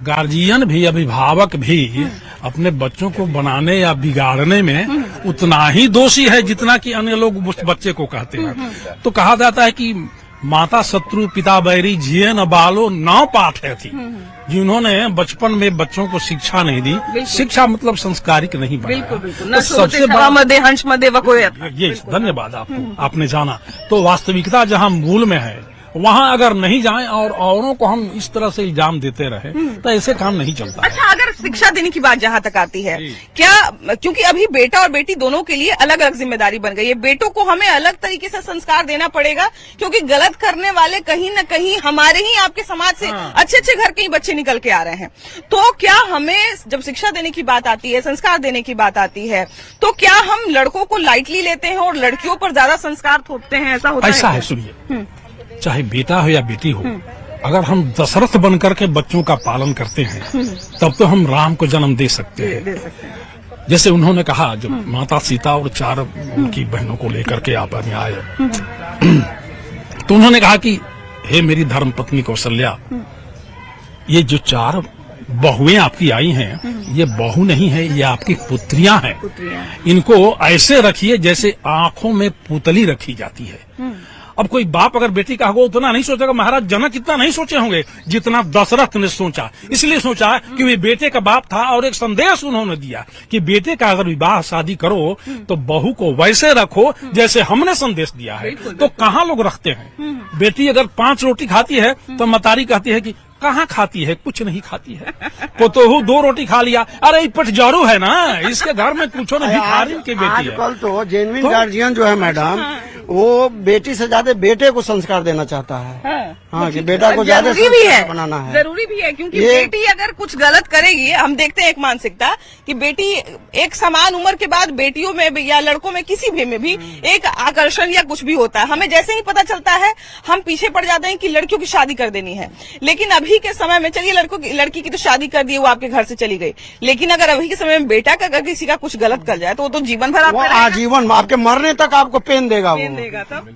Guardian भी, अभिभावक भी अपने बच्चों को बनाने या बिगाड़ने में उतना ही दोषी है जितना कि अन्य लोग उस बच्चे को कहते हैं। तो कहा जाता है कि माता शत्रु पिता बैरी जिये न बालो नौ पाठ है थी, जिन्होंने बचपन में बच्चों को शिक्षा नहीं दी। शिक्षा मतलब संस्कारिक नहीं बनाया। बिल्कुल बिल्कुल। न सबसे बड़ा मदे हंस मदे वकोयत। ये धन्यवाद आपको, आपने जाना। तो वास्तविकता जहाँ मूल में है वहाँ अगर नहीं जाएं और औरों को हम इस तरह से इल्जाम देते रहे तो ऐसे काम नहीं चलता। अच्छा, अगर शिक्षा देने की बात जहाँ तक आती है, क्या, क्योंकि अभी बेटा और बेटी दोनों के लिए अलग अलग जिम्मेदारी बन गई है, बेटों को हमें अलग तरीके से संस्कार देना पड़ेगा क्योंकि गलत करने वाले कहीं न कहीं हमारे ही आपके समाज से अच्छे अच्छे घर के ही बच्चे निकल के आ रहे हैं। तो क्या हमें जब शिक्षा देने की बात आती है, संस्कार देने की बात आती है, तो क्या हम लड़कों को लाइटली लेते हैं और लड़कियों पर ज्यादा संस्कार थोपते हैं? ऐसा होता है? ऐसा है, सुनिए, चाहे बेटा हो या बेटी हो, अगर हम दशरथ बनकर के बच्चों का पालन करते हैं तब तो हम राम को जन्म दे सकते हैं। जैसे उन्होंने कहा, जब माता सीता और 4 उनकी बहनों को लेकर के आप में आए तो उन्होंने कहा कि हे मेरी धर्म पत्नी कौशल्या, ये जो 4 बहुएं आपकी आई हैं, ये बहू नहीं है, ये आपकी पुत्रियां हैं। इनको ऐसे रखिए जैसे आंखों में पुतली रखी जाती है। अब कोई बाप अगर बेटी का होगा उतना नहीं सोचेगा, महाराज जनक इतना नहीं सोचे होंगे जितना दशरथ ने सोचा। इसलिए सोचा कि वे बेटे का बाप था और एक संदेश उन्होंने दिया कि बेटे का अगर विवाह शादी करो तो बहू को वैसे रखो जैसे हमने संदेश दिया है। तो कहाँ लोग रखते हैं? बेटी अगर 5 रोटी खाती है तो मतारी कहती है कि कहाँ खाती है, कुछ नहीं खाती है। पोतोहू 2 रोटी खा लिया, अरे पटजारू है ना, इसके घर में कुछ नहीं, भिखारी की बेटी है। आजकल तो जेन्युइन गार्जियन जो है मैडम, वो बेटी से ज्यादा बेटे को संस्कार देना चाहता है। हाँ, कि बेटा को ज्यादा संस्कार बनाना है। जरूरी भी है क्योंकि बेटी अगर कुछ गलत करेगी, हम देखते हैं एक मानसिकता कि बेटी एक समान उम्र के बाद बेटियों में भी या लड़कों में किसी भी में भी एक आकर्षण या कुछ भी होता है। हमें जैसे ही पता चलता है हम पीछे पड़ जाते हैं कि लड़कियों की शादी कर देनी है। लेकिन अभी के समय में, चलिए लड़की की तो शादी कर दी, वो आपके घर से चली गई, लेकिन अगर अभी के समय में बेटा का अगर किसी का कुछ गलत कर जाए तो वो तो जीवन भर आपका आजीवन आपके मरने तक आपको पेन देगा वो।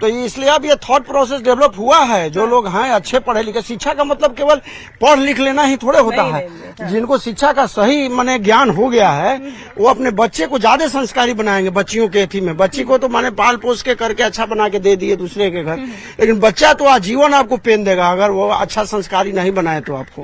तो इसलिए अब ये थॉट प्रोसेस डेवलप हुआ है। जो लोग हैं अच्छे पढ़े लिखे, शिक्षा का मतलब केवल पढ़ लिख लेना ही थोड़े होता है। जिनको शिक्षा का सही माने ज्ञान हो गया है वो अपने बच्चे को ज्यादा संस्कारी बनाएंगे। बच्चियों के थी में बच्ची को तो माने पाल पोस के करके अच्छा बना के दे दिए दूसरे के घर, लेकिन बच्चा तो आजीवन आपको पेन देगा अगर वो अच्छा संस्कारी नहीं बनाए तो आपको।